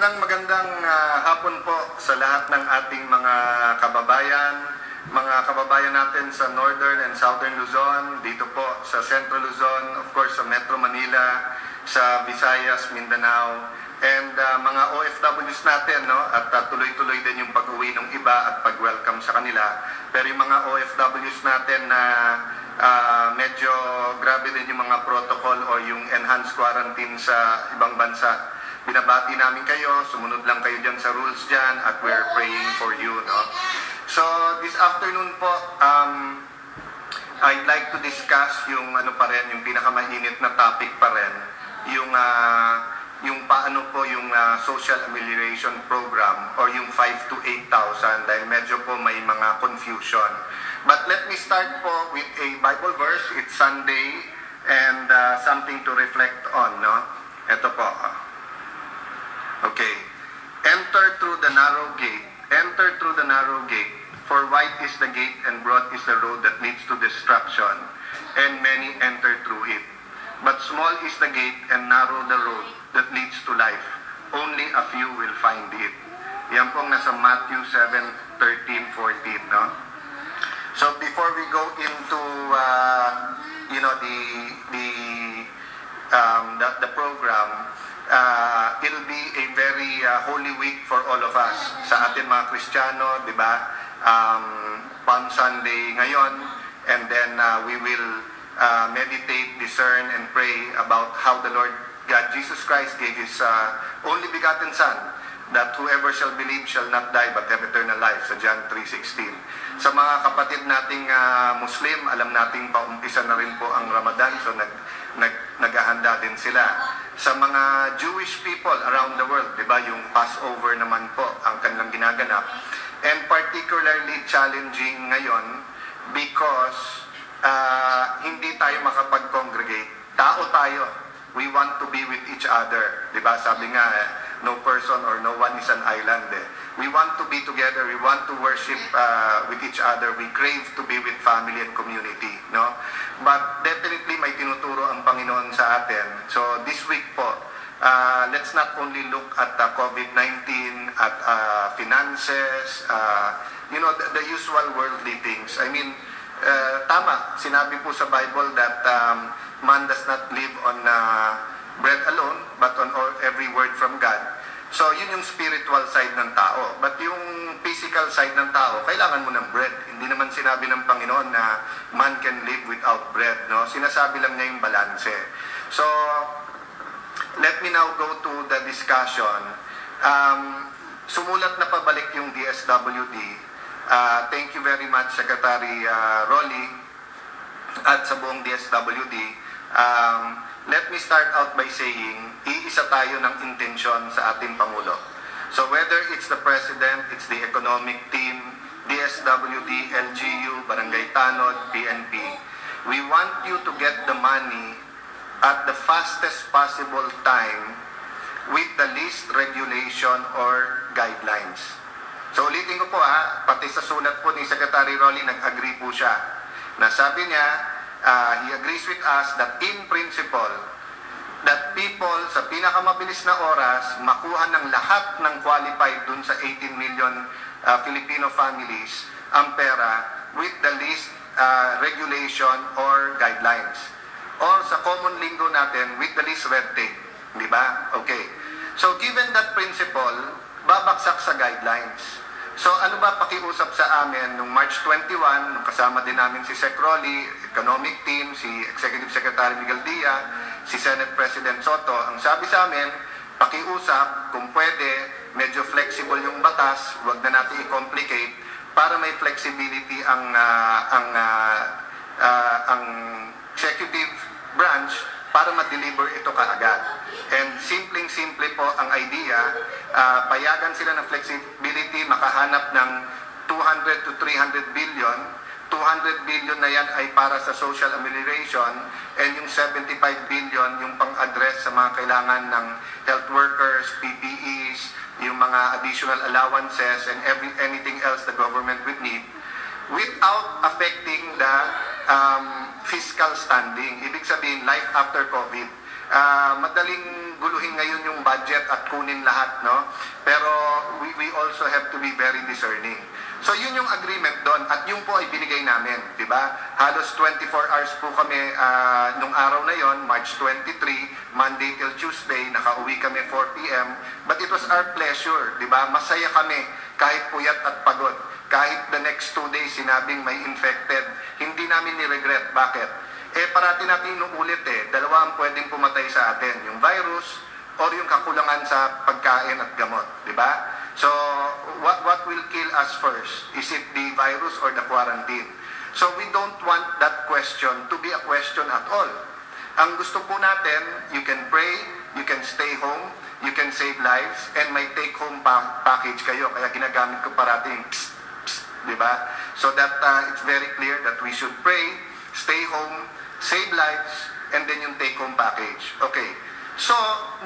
Magandang hapon po sa lahat ng ating mga kababayan natin sa Northern and Southern Luzon, dito po sa Central Luzon, of course sa Metro Manila, sa Visayas, Mindanao, and mga OFWs natin, no? At tuloy-tuloy din yung pag-uwi ng iba at pag-welcome sa kanila. Pero yung mga OFWs natin na medyo grabe din yung mga protocol o yung enhanced quarantine sa ibang bansa, binabati namin kayo, sumunod lang kayo dyan sa rules dyan at we're praying for you, no? So, this afternoon po, I'd like to discuss yung yung pinakamainit na topic pa rin, yung paano po yung social amelioration program or yung 5 to 8,000 dahil medyo po may mga confusion. But let me start po with a Bible verse. It's Sunday and something to reflect on, no? Ito po. Okay. Enter through the narrow gate. Enter through the narrow gate. For wide is the gate and broad is the road that leads to destruction, and many enter through it. But small is the gate and narrow the road that leads to life. Only a few will find it. Yan pong nasa Matthew 7:13-14, no? So before we go into the program, it'll be a very holy week for all of us. Sa atin mga Kristiyano, di ba? Palm Sunday ngayon, and then we will meditate, discern, and pray about how the Lord God Jesus Christ gave His only begotten Son, that whoever shall believe shall not die but have eternal life, sa John 3:16. Sa mga kapatid nating Muslim, alam nating paumpisa na rin po ang Ramadan, so naghahanda din sila. Sa mga Jewish people around the world, di ba, yung Passover naman po ang kanilang ginaganap. And particularly challenging ngayon because hindi tayo makapag-congregate. Tao tayo. We want to be with each other. Di ba? Sabi nga, no person or no one is an island. We want to be together. We want to worship with each other. We crave to be with family and community. No? But definitely may tinuturo ang Panginoon sa atin. So this week po, let's not only look at COVID-19, at finances, the usual worldly things. I mean, tama, sinabi po sa Bible that man does not live on bread alone, but on every word from God. So, yun yung spiritual side ng tao. But yung physical side ng tao, kailangan mo ng bread. Hindi naman sinabi ng Panginoon na man can live without bread, no? Sinasabi lang niya yung balanse. So, let me now go to the discussion. Sumulat na pabalik yung DSWD. Thank you very much, Secretary Rolly, at sa buong DSWD. Let me start out by saying, iisa tayo ng intensyon sa ating Pangulo. So whether it's the President, it's the economic team, DSWD, LGU, Barangay Tanod, PNP, we want you to get the money at the fastest possible time with the least regulation or guidelines. So ulitin ko po pati sa sulat po ni Secretary Rolly, nag-agree po siya. Na sabi niya, he agrees with us that in principle, that people sa pinakamabilis na oras, makuha ng lahat ng qualified dun sa 18 million Filipino families ang pera with the least regulation or guidelines. Or sa common lingo natin, with the least red tape. Di ba? Okay. So given that principle, babagsak sa guidelines. So ano ba pakiusap sa amin nung March 21, nung kasama din namin si Sec. Rolly, economic team, si Executive Secretary Miguel Dia, si Senate President Soto, ang sabi sa amin, pakiusap kung pwede, medyo flexible yung batas, wag na natin i-complicate para may flexibility ang executive branch para ma-deliver ito kaagad. And simpleng-simple po ang idea, payagan sila ng flexibility, makahanap ng 200 to 300 billion. 200 billion na yan ay para sa social amelioration, and yung 75 billion yung pang-address sa mga kailangan ng health workers, PPEs, yung mga additional allowances, and anything else the government would need, without affecting the fiscal standing. Ibig sabihin, life after COVID, Madaling guluhin ngayon yung budget at kunin lahat, no? Pero we also have to be very discerning. So yun yung agreement doon at yung po ay binigay namin, di ba? Halos 24 hours po kami nung araw na yon, March 23, Monday till Tuesday, nakauwi kami 4 p.m. But it was our pleasure, di ba? Masaya kami kahit puyat at pagod. Kahit the next 2 days sinabing may infected, hindi namin ni-regret. Bakit? Parati natin inuulit dalawa ang pwedeng pumatay sa atin, yung virus or yung kakulangan sa pagkain at gamot, di ba? So, what will kill us first? Is it the virus or the quarantine? So, we don't want that question to be a question at all. Ang gusto po natin, you can pray, you can stay home, you can save lives, and may take-home package kayo. Kaya ginagamit ko parating psst, psst, di ba? So that it's very clear that we should pray, stay home, save lives, and then yung take-home package. Okay. So,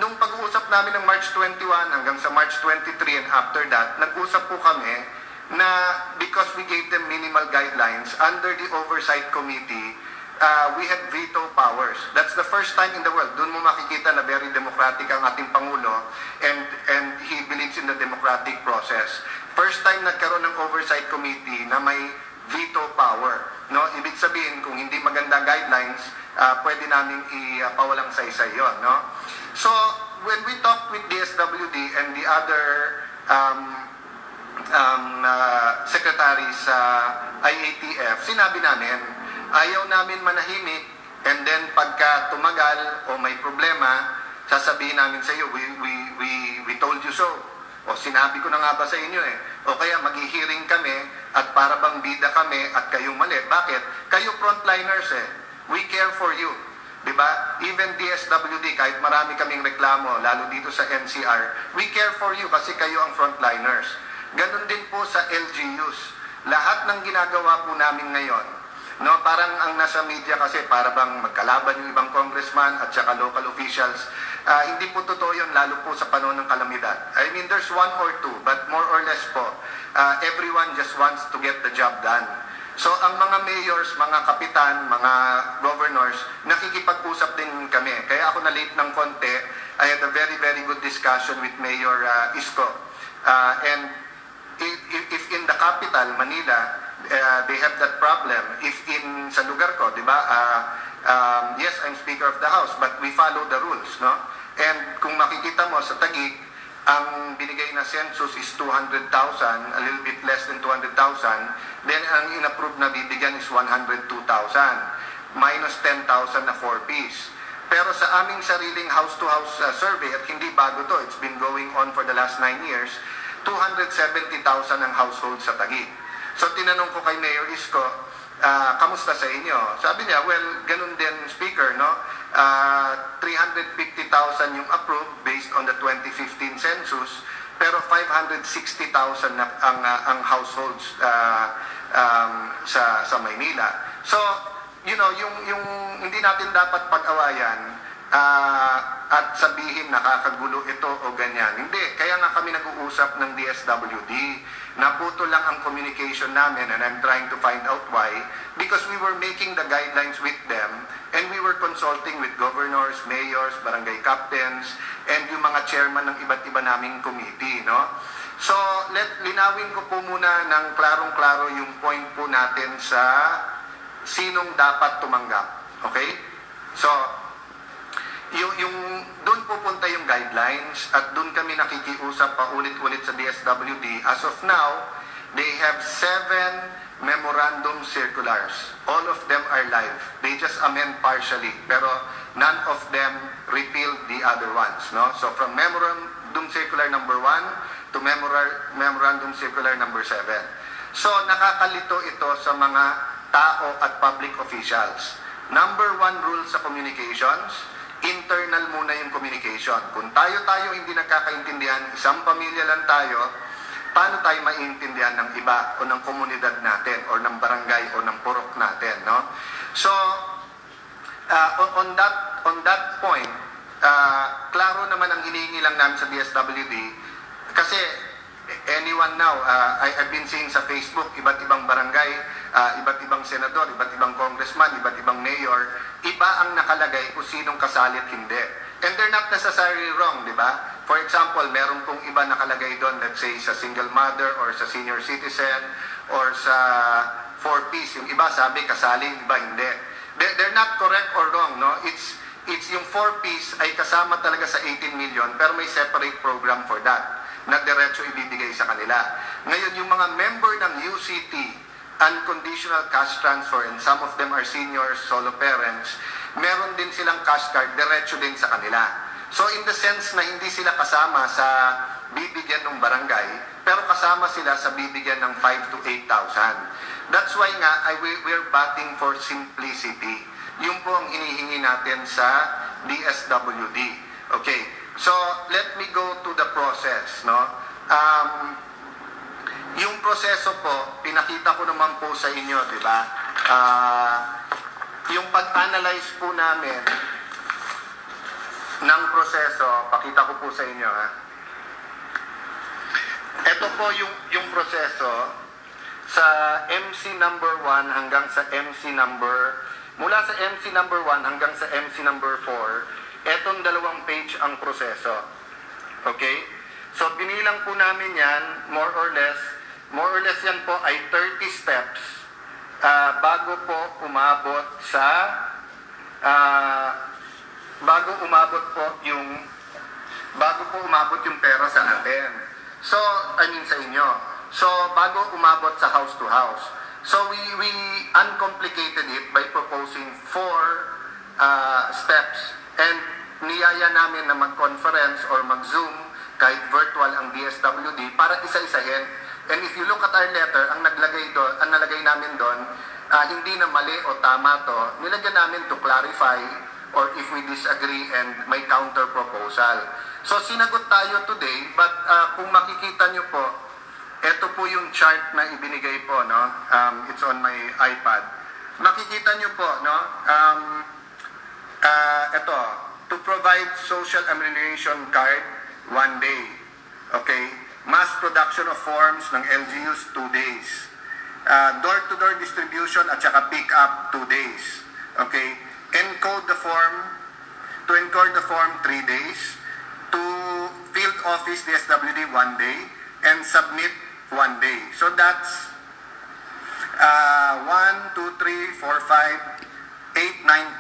nung pag-uusap namin ng March 21 hanggang sa March 23 and after that, nag-usap po kami na because we gave them minimal guidelines under the Oversight Committee, we had veto powers. That's the first time in the world. Doon mo makikita na very democratic ang ating Pangulo and he believes in the democratic process. First time nagkaroon ng Oversight Committee na may veto power. No? Ibig sabihin, kung hindi maganda guidelines, pwede naming ipawalang saysay yun. No? So, when we talked with DSWD and the other secretaries sa IATF, sinabi namin, ayaw namin manahimik, and then pagka tumagal o may problema, sasabihin namin sa iyo, we told you so. O sinabi ko na nga ba sa inyo O kaya maghihiring kami at para bang bida kami at kayong mali. Bakit? Kayo frontliners We care for you. Diba? Even DSWD, kahit marami kaming reklamo, lalo dito sa NCR, we care for you kasi kayo ang frontliners. Ganon din po sa LGUs. Lahat ng ginagawa po namin ngayon, no, parang ang nasa media kasi para bang magkalaban yung ibang congressman at saka local officials. Hindi po totoo yun, lalo po sa panahon ng kalamidad. I mean, there's one or two, but more or less po, everyone just wants to get the job done. So, ang mga mayors, mga kapitan, mga governors, nakikipag-usap din kami. Kaya ako na-late ng konti. I had a very, very good discussion with Mayor Isko. And if in the capital, Manila, they have that problem. If sa lugar ko, di ba, yes, I'm Speaker of the House, but we follow the rules, no? And kung makikita mo sa Taguig, ang binigay na census is 200,000, a little bit less than 200,000, then ang in-approve na bibigyan is 102,000, minus 10,000 na 4Ps. Pero sa aming sariling house-to-house survey, at hindi bago to, it's been going on for the last 9 years, 270,000 ang household sa Taguig. So tinanong ko kay Mayor Isko, kamusta sa inyo? Sabi niya, well, ganun din, Speaker, no? 350,000 yung approved based on the 2015 census, pero 560,000 na ang households sa Maynila. So, you know, yung hindi natin dapat pag-awayan at sabihin nakakagulo ito o ganyan. Hindi. Kaya nga kami nag-uusap ng DSWD. Naputo lang ang communication namin and I'm trying to find out why. Because we were making the guidelines with them and we were consulting with governors, mayors, barangay captains, and yung mga chairman ng iba't iba naming committee. No? So, linawin ko po muna ng klarong-klaro yung point po natin sa sinong dapat tumanggap. Okay? So, yung doon pupunta yung guidelines at doon kami nakikiusap pa ulit-ulit sa DSWD. As of now, they have 7 memorandum circulars. All of them are live. They just amend partially, pero none of them repealed the other ones. No? So from memorandum circular number 1 to memorandum circular number 7. So nakakalito ito sa mga tao at public officials. Number 1 rule sa communications, internal muna yung communication. Kung tayo hindi nagkakaintindihan, isang pamilya lang tayo, paano tayo maintindihan ng iba o ng komunidad natin o ng barangay o ng purok natin, no? So, on that point, klaro naman ang hinihingi lang namin sa DSWD kasi anyone now, I've been seeing sa Facebook, iba't ibang barangay, iba't ibang senador, iba't ibang congressman, iba't ibang mayor, iba ang nakalagay kung sinong kasali at hindi. And they're not necessarily wrong, di ba? For example, meron pong iba nakalagay doon, let's say sa single mother or sa senior citizen or sa 4Ps. Yung iba sabi kasali, yung iba hindi. They're not correct or wrong, no? It's yung 4Ps ay kasama talaga sa 18 million pero may separate program for that na diretso ibibigay sa kanila. Ngayon, yung mga member ng UCT, unconditional cash transfer, and some of them are seniors, solo parents, meron din silang cash card, diretso din sa kanila. So in the sense na hindi sila kasama sa bibigyan ng barangay, pero kasama sila sa bibigyan ng 5 to 8,000. That's why nga, we're batting for simplicity. Yung po ang inihingi natin sa DSWD. Okay, so let me go to the process, no? Yung proseso po, pinakita ko naman po sa inyo, di ba? Yung pag-analyze po namin ng proseso, pakita ko po sa inyo, ha? Ito po yung proseso sa MC number 1 hanggang sa MC number, mula sa MC number 1 hanggang sa MC number 4, etong 2 page ang proseso. Okay? So, binilang po namin yan, more or less yan po ay 30 steps bago po umabot sa bago po umabot yung pera sa atin. So, sa inyo. So, bago umabot sa house to house. So, we uncomplicated it by proposing 4 steps. And niyaya namin na mag-conference or mag-Zoom kahit virtual ang DSWD para isa-isahin. And if you look at our letter, ang nalagay namin doon, hindi na mali o tama to, nilagyan namin to clarify or if we disagree and may counter proposal. So sinagot tayo today, but kung makikita nyo po, ito po yung chart na ibinigay po, no? It's on my iPad. Makikita nyo po, no? Ito, to provide social amelioration card, 1 day. Okay? Mass production of forms ng LGUs, 2 days. Door-to-door distribution at saka pick-up, 2 days. Okay? To encode the form, 3 days. To field office DSWD, 1 day. And submit, 1 day. So that's 1, 2, 3, 4, 5, 8, 9,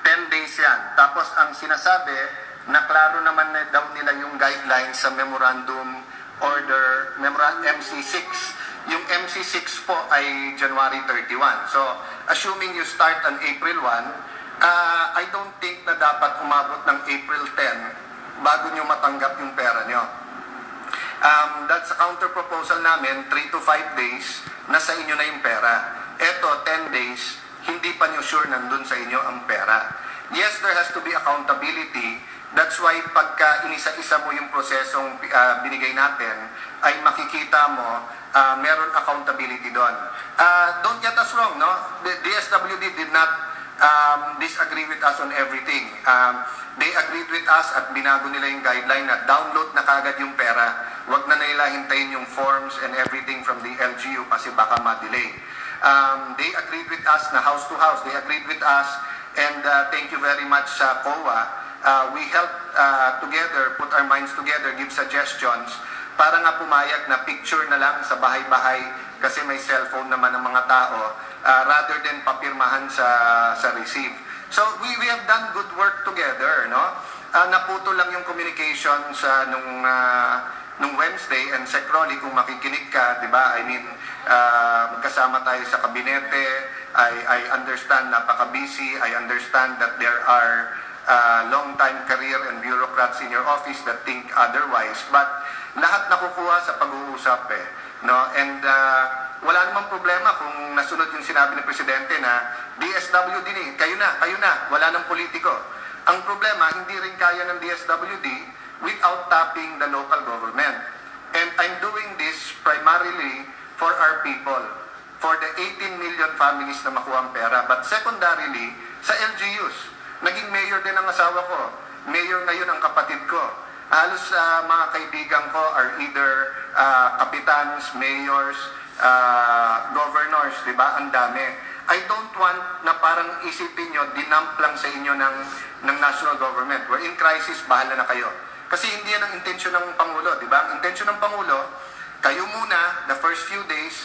10 days yan. Tapos ang sinasabi, na klaro naman na daw nila yung guidelines sa memorandum order, MC6. Yung MC6 po ay January 31. So, assuming you start on April 1, I don't think na dapat umabot ng April 10 bago nyo matanggap yung pera nyo. That's a counter proposal namin, 3 to 5 days, nasa inyo na yung pera. Eto, 10 days, hindi pa nyo sure nandun sa inyo ang pera. Yes, there has to be accountability. That's why pagka inisa-isa mo yung prosesong binigay natin, ay makikita mo meron accountability doon. Don't get us wrong, no? The DSWD did not disagree with us on everything. They agreed with us at binago nila yung guideline na download na kagad yung pera. Huwag na nila hintayin yung forms and everything from the LGU kasi baka ma-delay. They agreed with us na house to house. They agreed with us and thank you very much sa COA. We helped together, put our minds together, give suggestions para nga pumayag na picture na lang sa bahay-bahay kasi may cellphone naman ng mga tao rather than papirmahan sa receipt. So we have done good work together, no? Naputo lang yung communication sa nung Wednesday and Sec. Rolly, kung makikinig ka, di ba? I mean, magkasama tayo sa kabinete. I understand napaka-busy. I understand that there are long-time career and bureaucrats in your office that think otherwise. But lahat nakukuha sa pag-uusap no? And wala namang problema kung nasunod yung sinabi ng Presidente na DSWD kayo na, wala nang politiko. Ang problema, hindi rin kaya ng DSWD without tapping the local government. And I'm doing this primarily for our people, for the 18 million families na makuha ang pera, but secondarily, sa LGUs. Naging mayor din ang asawa ko. Mayor ngayon ang kapatid ko. Halos halos mga kaibigan ko are either kapitans, mayors, governors, di ba? Ang dami. I don't want na parang isipin nyo, dinump lang sa inyo ng national government. We're in crisis, bahala na kayo. Kasi hindi yan ang intensyon ng Pangulo, di ba? Ang intensyon ng Pangulo, kayo muna, the first few days,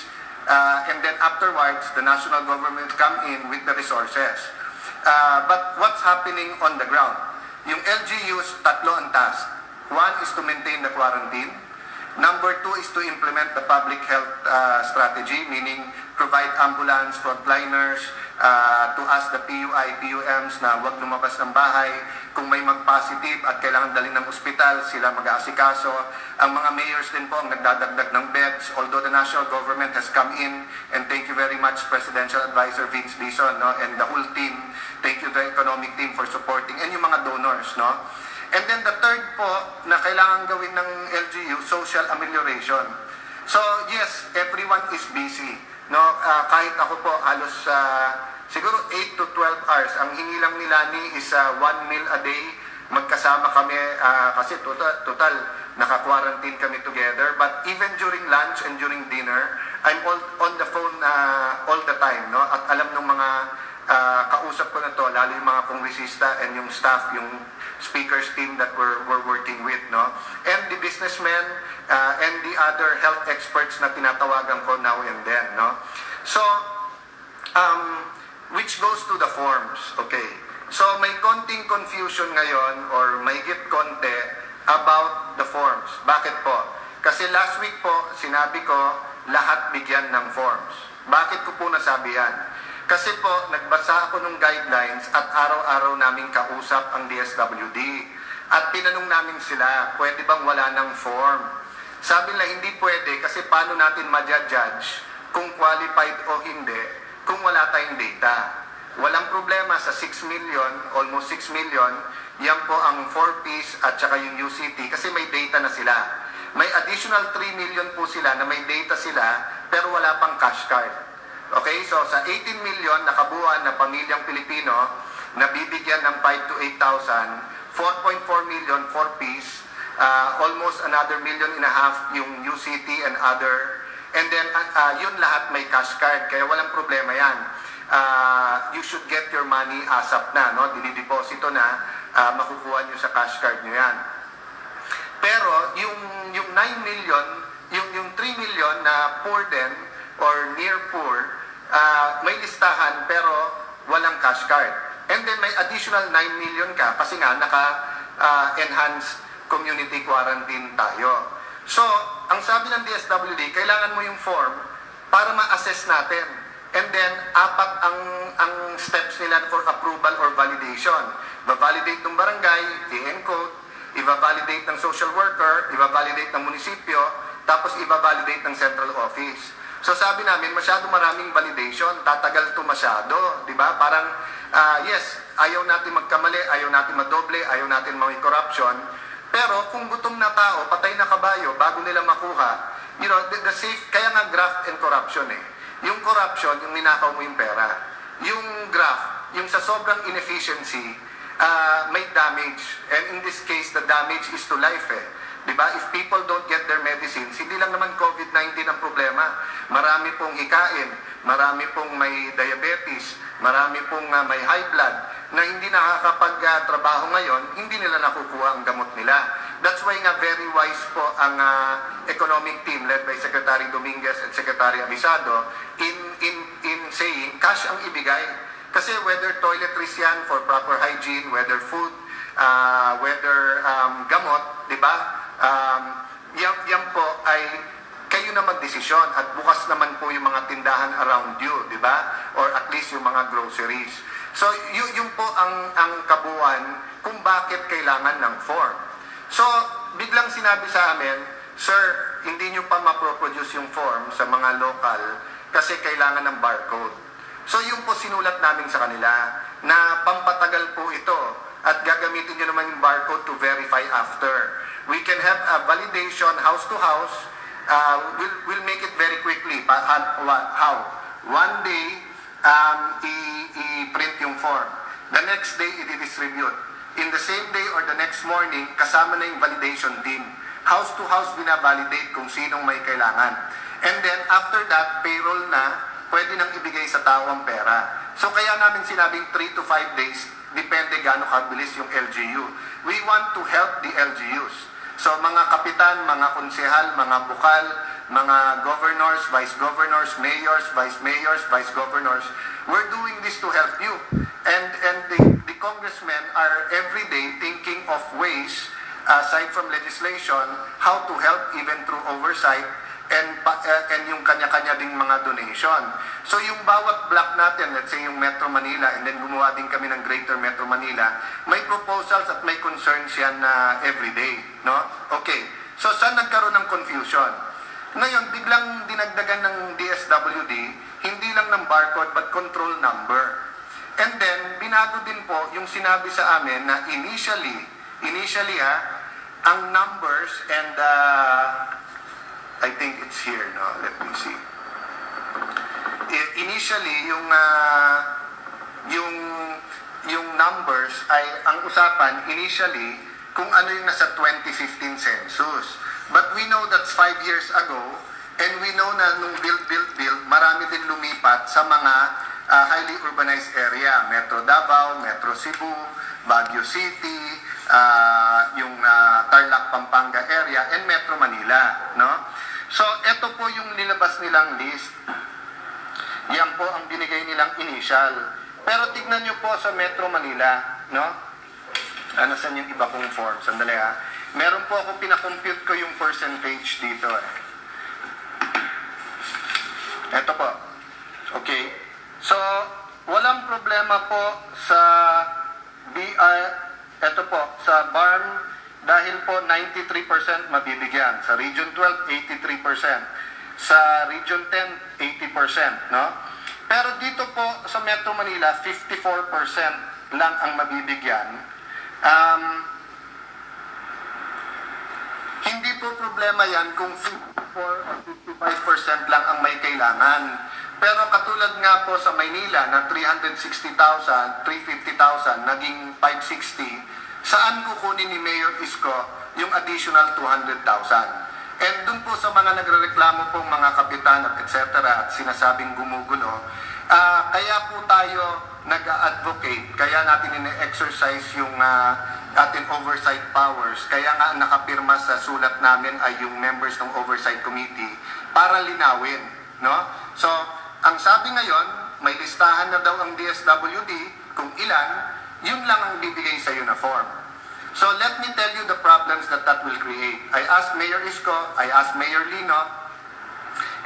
and then afterwards, the national government come in with the resources. But what's happening on the ground? Yung LGUs, tatlo ang task. One is to maintain the quarantine. Number two is to implement the public health strategy, meaning provide ambulance, frontliners, to ask the PUI, PUMs na huwag lumabas ng bahay. Kung may mag-positive at kailangan dalhin ng ospital, sila mag-aasikaso. Ang mga mayors din po ang nagdadagdag ng beds, although the national government has come in, and thank you very much, Presidential Advisor Vince Dizon, no, and the whole team. Thank you to the economic team for supporting, and yung mga donors, no. And then the third po na kailangan gawin ng LGU, social amelioration. So yes, everyone is busy. No, kahit ako po halos siguro 8 to 12 hours. Ang hingi lang ni Lani is 1 meal a day. Magkasama kami kasi total naka-quarantine kami together. But even during lunch and during dinner, I'm on the phone all the time, no? At alam ng mga kausap ko na to, lalo yung mga kongresista and yung staff, yung speakers team that we're working with, no? And the businessmen and the other health experts na tinatawagan ko now and then, no? So, which goes to the forms, okay? So, may konting confusion ngayon or may konti about the forms. Bakit po? Kasi last week po, sinabi ko, lahat bigyan ng forms. Bakit ko po nasabi yan? Kasi po, nagbasa ako ng guidelines at araw-araw naming kausap ang DSWD. At tinanong namin sila, pwede bang wala ng form? Sabi nila, hindi pwede kasi paano natin ma-judge kung qualified o hindi kung wala tayong data. Walang problema sa 6 million, almost 6 million, yan po ang 4Ps at saka yung UCT kasi may data na sila. May additional 3 million po sila na may data sila pero wala pang cash card. Okay, so sa 18 million nakabuuan na pamilyang Pilipino na bibigyan ng 5 to 8,000, 4.4 million 4Ps, almost another $1.5 million yung UCT and other, and then yun lahat may cash card, kaya walang problema yan. You should get your money ASAP na, no? Dinideposito na, makukuha nyo sa cash card nyo yan. Pero yung 9 million, yung 3 million na poor din or near poor, may listahan pero walang cash card. And then may additional 9 million ka kasi nga naka-enhanced community quarantine tayo. So, ang sabi ng DSWD, kailangan mo yung form para ma-assess natin. And then, 4 ang steps nila for approval or validation. I-validate ng barangay, i-encode, i-validate ng social worker, i-validate ng munisipyo, tapos i-validate ng central office. So sabi namin, masyado maraming validation, tatagal to masyado, di ba? Parang, yes, ayaw natin magkamali, ayaw natin madoble, ayaw natin may corruption, pero kung gutom na tao, patay na kabayo, bago nila makuha, you know, the safe, kaya nga graft and corruption eh. Yung corruption, yung ninakaw mo yung pera. Yung graft, yung sa sobrang inefficiency, may damage. And in this case, the damage is to life eh. Diba? If people don't get their medicines, hindi lang naman COVID-19 ang problema. Marami pong hikain, marami pong may diabetes, marami pong may high blood na hindi nakakapag-trabaho ngayon, hindi nila nakukuha ang gamot nila. That's why nga very wise po ang economic team led by Secretary Dominguez and Secretary Abisado in saying cash ang ibigay. Kasi whether toiletries yan for proper hygiene, whether food, whether gamot, di ba? Yan po ay kayo na magdesisyon at bukas naman po yung mga tindahan around you, di ba? Or at least yung mga groceries. So, yun po ang kabuuan kung bakit kailangan ng form. So, biglang sinabi sa amin, Sir, hindi nyo pa ma-produce yung form sa mga local kasi kailangan ng barcode. So, yun po sinulat namin sa kanila na pampatagal po ito at gagamitin nyo naman yung barcode to verify after. We can have a validation house to house. We'll make it very quickly. How? One day, i-print yung form. The next day, i-distribute. in the same day or the next morning, kasama na yung validation team. House to house binavalidate kung sinong may kailangan. And then, after that, payroll na, pwede nang ibigay sa tao ang pera. So, kaya namin sinabing 3 to 5 days, depende gaano kabilis yung LGU. We want to help the LGUs. So, mga kapitan, mga konsehal, mga bukal, mga governors, vice governors, mayors, vice governors, we're doing this to help you. And the congressmen are every day thinking of ways, aside from legislation, how to help even through oversight and yung kanya-kanya ding mga donation. So yung bawat block natin, let's say yung Metro Manila, and then gumawa din kami ng Greater Metro Manila, may proposals at may concerns yan na everyday, no? Okay, so saan nagkaroon ng confusion? Ngayon, biglang dinagdagan ng DSWD, hindi lang ng barcode but control number. And then, binago din po yung sinabi sa amin na initially ang numbers and I think it's here, no? Let me see. Initially, yung numbers ay, ang usapan, initially, kung ano yung nasa 2015 census. But we know that's 5 years ago, and we know na nung build, marami din lumipat sa mga highly urbanized area. Metro Davao, Metro Cebu, Baguio City, yung Tarlac, Pampanga area, and Metro Manila, no? So, ito po yung nilabas nilang list. Yan po ang binigay nilang initial. Pero tignan nyo po sa Metro Manila, no? Ano saan yung iba kong form? Sandali ha. Meron po ako, pinakompute ko yung percentage dito eh. Ito po. Okay. So, walang problema po sa ito po, sa BARM, dahil po 93% mabibigyan. Sa Region 12, 83%. Sa Region 10, 80%, no? Pero dito po sa Metro Manila, 54% lang ang mabibigyan. Hindi po problema yan kung 54 o 55% lang ang may kailangan. Pero katulad nga po sa Maynila na 360,000, 350,000, naging 560, saan kukunin ni Mayor Isko yung additional 200,000? And dun po sa mga nagrereklamo pong mga kapitan at etc. at sinasabing gumugulo, kaya po tayo nag-advocate, kaya natin ine-exercise yung ating oversight powers, kaya nga nakapirma sa sulat namin ay yung members ng oversight committee para linawin, no? So, ang sabi ngayon, may listahan na daw ang DSWD kung ilan, yun lang ang bibigay sa uniform. So let me tell you the problems that will create. I asked Mayor Isko, I asked Mayor Lino,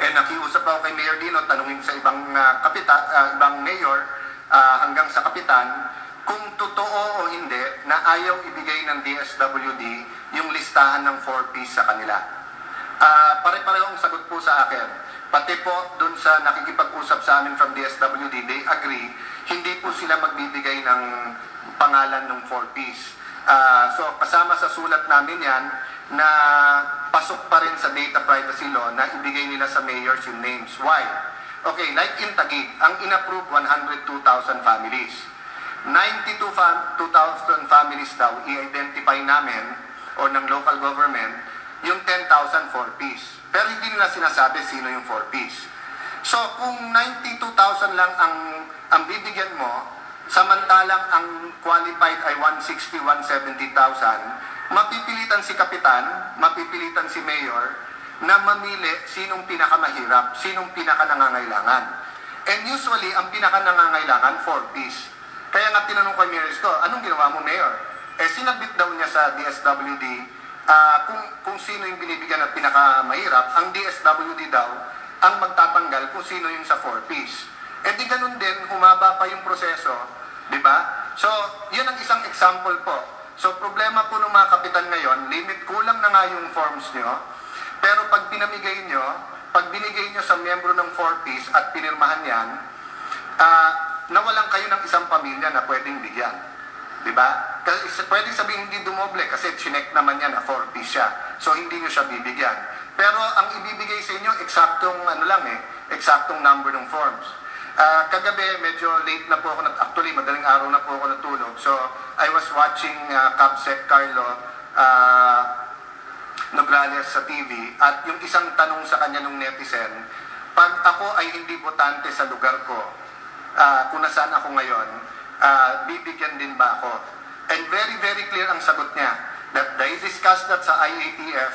and nakiusap ako kay Mayor Lino, tanungin sa ibang ibang mayor, hanggang sa kapitan, kung totoo o hindi na ayaw ibigay ng DSWD yung listahan ng 4Ps sa kanila. Pare-parehong sagot po sa akin. Pati po dun sa nakikipag-usap sa amin from DSWD, they agree, hindi po sila magbibigay ng pangalan ng 4Ps. So kasama sa sulat namin yan na pasok pa rin sa data privacy law na ibigay nila sa mayors yung names. Why? Okay, like in Taguig, ang inapprove 102,000 families. 92,000 families daw i-identify namin o ng local government yung 10,000 4Ps. Pero hindi nila sinasabi sino yung 4Ps. So, kung 92,000 lang ang bibigyan mo, samantalang ang qualified ay 160,000, 170,000, mapipilitan si kapitan, mapipilitan si mayor, na mamili sinong pinakamahirap, sinong pinakanangangailangan. And usually, ang pinakanangangailangan, 4Ps. Kaya nga tinanong kay Mayor Isko, anong ginawa mo, Mayor? Sinabit daw niya sa DSWD, kung sino yung binibigyan at pinakamahirap, ang DSWD daw ang magtatanggal kung sino yung sa 4Ps. Di ganun din, humaba pa yung proseso, di ba? So, yun ang isang example po. So, problema po ng mga kapitan ngayon, kulang na nga yung forms nyo, pero pag binigay nyo sa miyembro ng 4Ps at pinirmahan yan, nawalan kayo ng isang pamilya na pwedeng bigyan. Diba? Kasi pwedeng sabihin hindi dumoble kasi chinek naman yan na 4Ps siya. So hindi nyo siya bibigyan. Pero ang ibibigay sa inyo, eksaktong number ng forms. Kagabi, medyo late na po ako, actually madaling araw na po ako natulog. So I was was watching Capsec Carlo Nograles sa TV, at yung isang tanong sa kanya nung netizen, pag ako ay hindi botante sa lugar ko, kung nasaan ako ngayon, bibigyan din ba ako? And very, very clear ang sagot niya, that they discussed that sa IATF,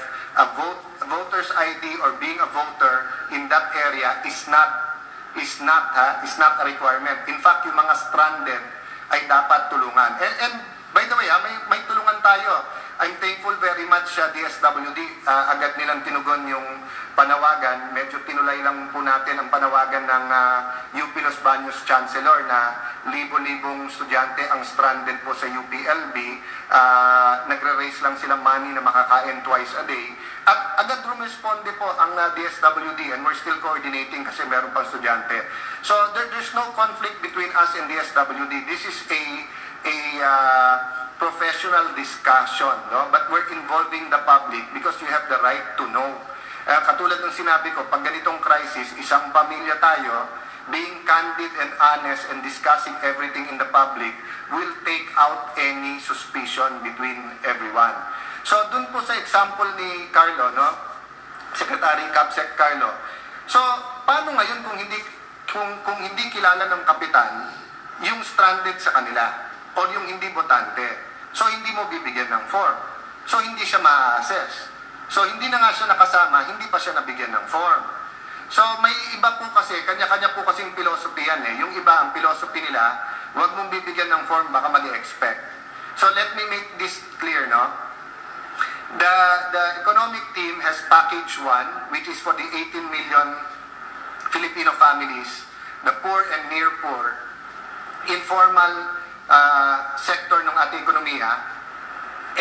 voter's ID or being a voter in that area is not a requirement. In fact, yung mga stranded ay dapat tulungan. And by the way, may tulungan tayo. I'm thankful very much sa DSWD. Agad nilang tinugon yung panawagan. Medyo tinulay lang po natin ang panawagan ng UP Los Baños Chancellor na libo-libong estudyante ang stranded po sa UPLB. Nagre-raise lang silang money na makakain twice a day. At agad rumisponde po ang DSWD, and we're still coordinating kasi meron pang estudyante. So there's no conflict between us and DSWD. This is a professional discussion, no? But we're involving the public because you have the right to know. Katulad ng sinabi ko, pag ganitong crisis, isang pamilya tayo, being candid and honest and discussing everything in the public will take out any suspicion between everyone. So, dun po sa example ni Carlo, no? Secretary Capsec Carlo. So, paano ngayon kung hindi kilala ng kapitan yung stranded sa kanila o yung hindi botante? So, hindi mo bibigyan ng form. So, hindi siya ma-assess. So, hindi na nga siya nakasama, hindi pa siya nabigyan ng form. So, may iba po kasi, kanya-kanya po kasing philosophy yan eh. Yung iba, ang philosophy nila, huwag mong bibigyan ng form, baka mag-expect. So, let me make this clear, no? The economic team has package 1, which is for the 18 million Filipino families, the poor and near poor, informal sector ng ating ekonomiya,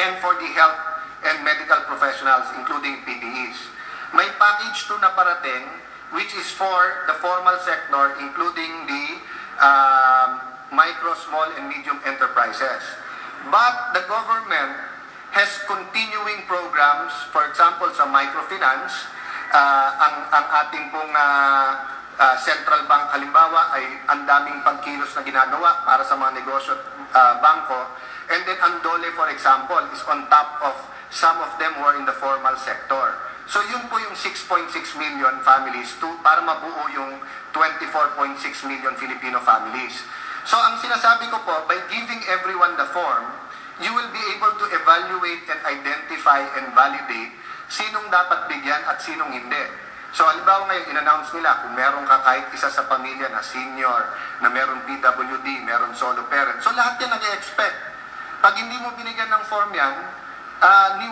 and for the health and medical professionals, including PDEs. May package 2 na parating, which is for the formal sector, including the micro, small, and medium enterprises. But the government has continuing programs, for example, sa microfinance, ang ating pong central bank halimbawa ay ang daming pagkilos na ginagawa para sa mga negosyo at bangko. And then ang DOLE, for example, is on top of some of them who are in the formal sector. So yun po yung 6.6 million families para mabuo yung 24.6 million Filipino families. So ang sinasabi ko po, by giving everyone the form, you will be able to evaluate and identify and validate sinong dapat bigyan at sinong hindi. So, halimbawa ngayon, in-announce nila kung meron ka kahit isa sa pamilya na senior, na meron PWD, meron solo parent. So, lahat yan nag-expect. Pag hindi mo binigyan ng form yan,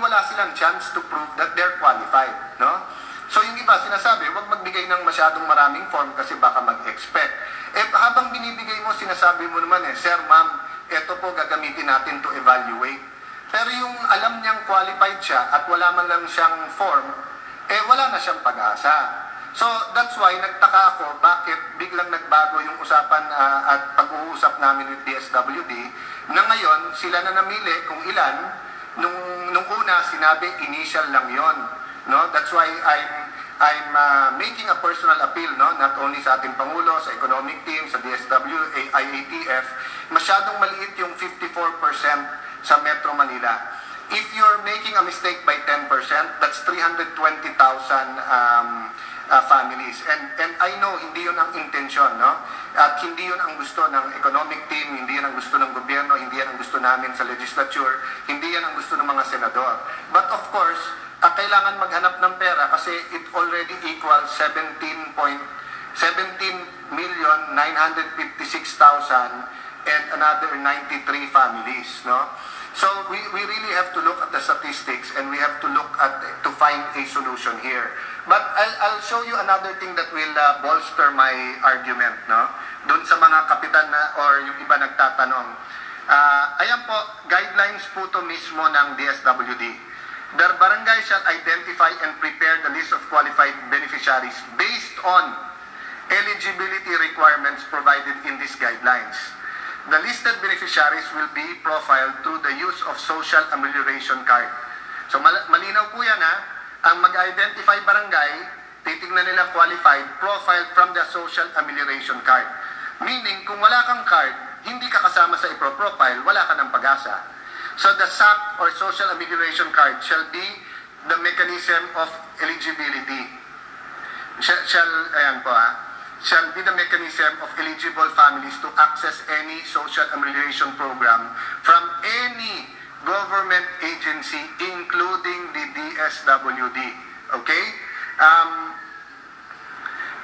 wala silang chance to prove that they're qualified. No? So, yung iba, sinasabi, huwag magbigay ng masyadong maraming form kasi baka mag-expect. Habang binibigay mo, sinasabi mo naman Sir, ma'am, eto po gagamitin natin to evaluate. Pero yung alam niyang qualified siya at wala man lang siyang form, wala na siyang pag-asa. So, that's why nagtaka ako bakit biglang nagbago yung usapan at pag-uusap namin with DSWD na ngayon sila na namili kung ilan. Nung una, sinabi initial lang yon. No? That's why I'm making a personal appeal, no? Not only sa ating Pangulo, sa economic team, sa DSW, IATF, masyadong maliit yung 54% sa Metro Manila. If you're making a mistake by 10%, that's 320,000 families. And I know, hindi yun ang intensyon, no? At hindi yun ang gusto ng economic team, hindi yun ang gusto ng gobyerno, hindi yan ang gusto namin sa legislature, hindi yan ang gusto ng mga senador. But of course, kailangan maghanap ng pera kasi it already equals 17,956,000 and another 93 families, no? So we really have to look at the statistics and we have to look at to find a solution here. But I'll show you another thing that will bolster my argument, no? Doon sa mga kapitan na or yung iba nagtatanong. Ayan po, guidelines po to mismo ng DSWD. The barangay shall identify and prepare the list of qualified beneficiaries based on eligibility requirements provided in these guidelines. The listed beneficiaries will be profiled through the use of social amelioration card. So malinaw po yan ang mag-identify barangay, titignan nila qualified, profiled from the social amelioration card. Meaning, kung wala kang card, hindi ka kasama sa ipro-profile, wala ka ng pag-asa. So the SAC or Social Amelioration Card shall be the mechanism of eligibility. Shall be the mechanism of eligible families to access any social amelioration program from any government agency, including the DSWD. Okay?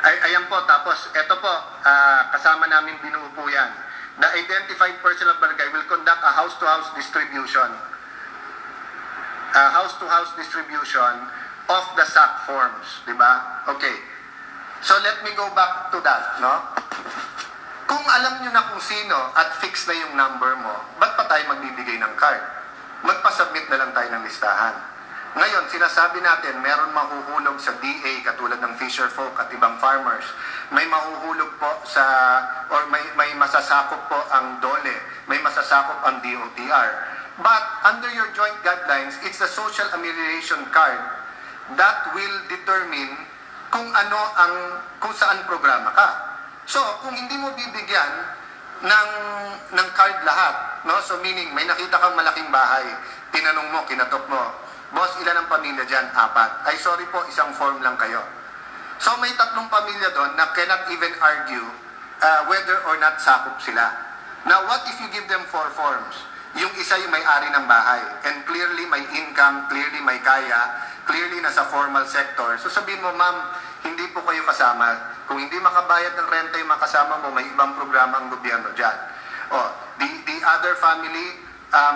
Ayan po, tapos ito po, kasama namin binuo po yan. The identified person of barangay will conduct a house-to-house distribution. House-to-house distribution of the SAC forms. Diba? Okay. So let me go back to that, no? Kung alam nyo na kung sino at fix na yung number mo, ba't pa tayo magbibigay ng card? Magpa-submit na lang tayo ng listahan. Ngayon, sinasabi natin, meron mahuhulog sa DA katulad ng fisher folk at ibang farmers. May mahuhulog po sa, or may masasakop po ang DOLE, may masasakop ang DOTR. But under your joint guidelines, it's the social amelioration card that will determine kung saan programa ka. So, kung hindi mo bibigyan ng card lahat, no? So meaning may nakita kang malaking bahay, tinanong mo, kinatok mo, boss, ilan ang pamilya dyan? 4. Ay, sorry po, isang form lang kayo. So may 3 pamilya doon na cannot even argue whether or not sakop sila. Now, what if you give them 4 forms? Yung isa yung may-ari ng bahay, and clearly may income, clearly may kaya, clearly nasa formal sector. So sabihin mo, ma'am, hindi po kayo kasama. Kung hindi makabayad ng renta yung makasama mo, may ibang programa ang gobyerno dyan. The other family,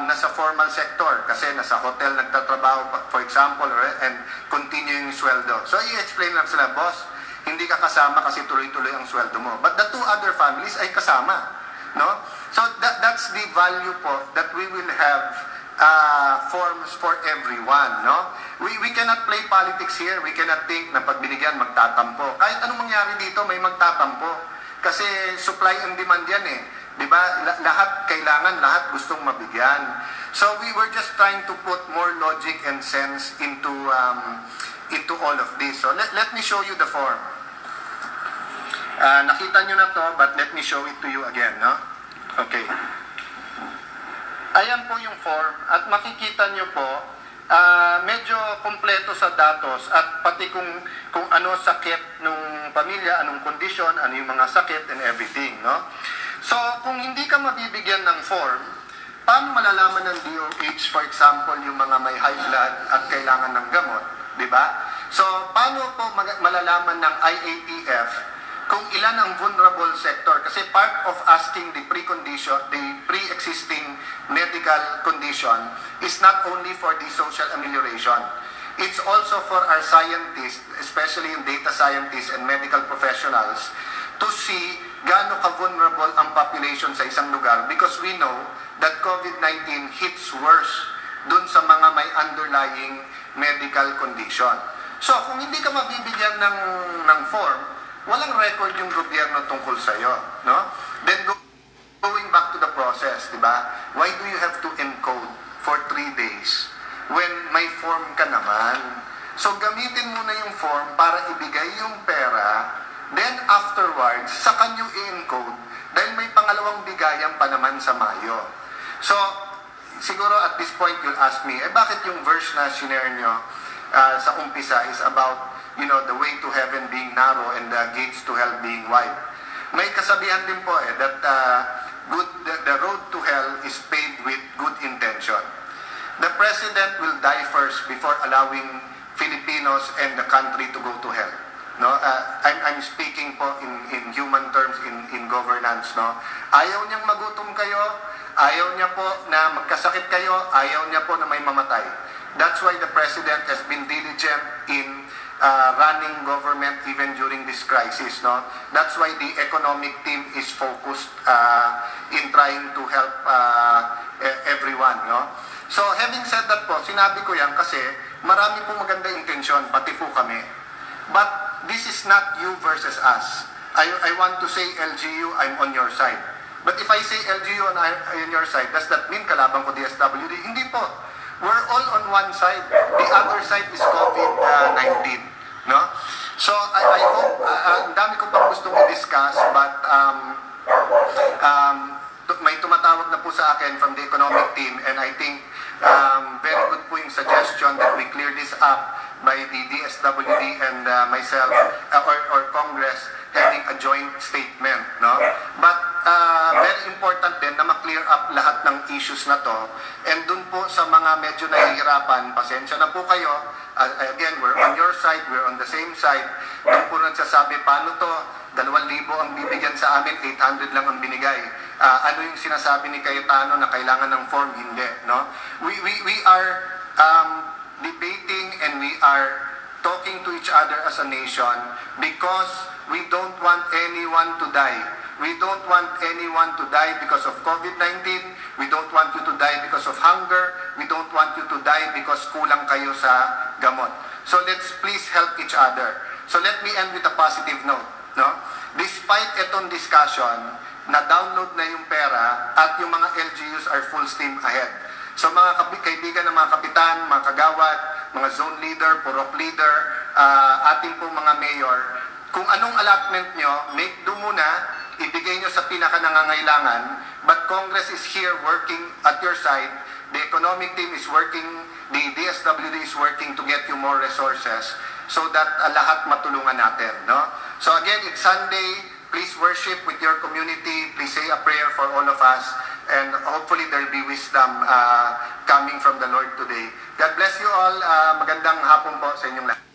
nasa formal sector, kasi nasa hotel nagtatrabaho, for example, and continue yung sweldo. So i-explain lang sila, boss, hindi ka kasama kasi tuloy-tuloy ang sweldo mo. But the 2 other families ay kasama. No? So that's the value po that we will have forms for everyone. No? We cannot play politics here. We cannot think na pag binigyan magtatampo. Kahit anong mangyari dito, may magtatampo. Kasi supply and demand yan eh. Diba? Lahat kailangan, lahat gustong mabigyan. So we were just trying to put more logic and sense into all of this. So let me show you the form. Nakita nyo na to, but let me show it to you again, no? Okay. Ayan po yung form, at makikita nyo po, medyo kompleto sa datos, at pati kung ano sakit ng pamilya, anong kondisyon, ano yung mga sakit and everything, no? So, kung hindi ka mabibigyan ng form, paano malalaman ng DOH, for example, yung mga may high blood at kailangan ng gamot, di ba? So, paano po malalaman ng IATF kung ilan ang vulnerable sector? Kasi part of asking the pre-existing medical condition is not only for the social amelioration. It's also for our scientists, especially yung data scientists and medical professionals, to see gaano ka-vulnerable ang population sa isang lugar, because we know that COVID-19 hits worse dun sa mga may underlying medical condition. So, kung hindi ka mabibigyan ng form, walang record yung gobyerno tungkol sa'yo, no? Then going back to the process, di ba? Why do you have to encode for 3 days when may form ka naman? So gamitin mo na yung form para ibigay yung pera, then afterwards, saka nyo i-encode dahil may pangalawang bigayan pa naman sa Mayo. So, siguro at this point you'll ask me, bakit yung verse na sinare nyo sa umpisa is about the way to heaven being narrow and the gates to hell being wide. May kasabihan din po that the road to hell is paved with good intention. The president will die first before allowing Filipinos and the country to go to hell. No, I'm speaking po in human terms, in governance. No, ayaw niyang magutom kayo, ayaw niya po na magkasakit kayo, ayaw niya po na may mamatay. That's why the president has been diligent in running government even during this crisis, no? That's why the economic team is focused in trying to help everyone, no? So, having said that po, sinabi ko yan kasi marami po maganda intensyon, pati po kami. But this is not you versus us. I want to say LGU, I'm on your side. But if I say LGU on your side, does that mean kalaban ko DSWD? Hindi po. We're all on one side. The other side is COVID-19. No? So, I hope, ang dami ko pang gustong i-discuss, but may tumatawag na po sa akin from the economic team, and I think very good po yung suggestion that we clear this up by the DSWD and myself or Congress having a joint statement, no? But very important din na ma-clear up lahat ng issues na to. And dun po sa mga medyo nahihirapan, pasensya na po kayo. Again, we're on your side, we're on the same side. Dun po nagsasabi, paano to? 2,000 ang bibigyan sa amin, 800 lang ang binigay. Ano yung sinasabi ni Cayetano na kailangan ng form? Hindi, no? We are debating and we are talking to each other as a nation because we don't want anyone to die. We don't want anyone to die because of COVID-19. We don't want you to die because of hunger. We don't want you to die because kulang kayo sa gamot. So let's please help each other. So let me end with a positive note, no? Despite itong discussion, na-download na yung pera at yung mga LGUs are full steam ahead. So mga kaibigan ng mga kapitan, mga kagawad, mga zone leader, purok leader, ating pong mga mayor, kung anong allotment nyo, make do muna, ibigay nyo sa pinaka-nangangailangan, but Congress is here working at your side, the economic team is working, the DSWD is working to get you more resources so that lahat matulungan natin, no? So again, it's Sunday, please worship with your community, please say a prayer for all of us, and hopefully there'll be wisdom coming from the Lord today. God bless you all. Magandang hapon po sa inyong lahat.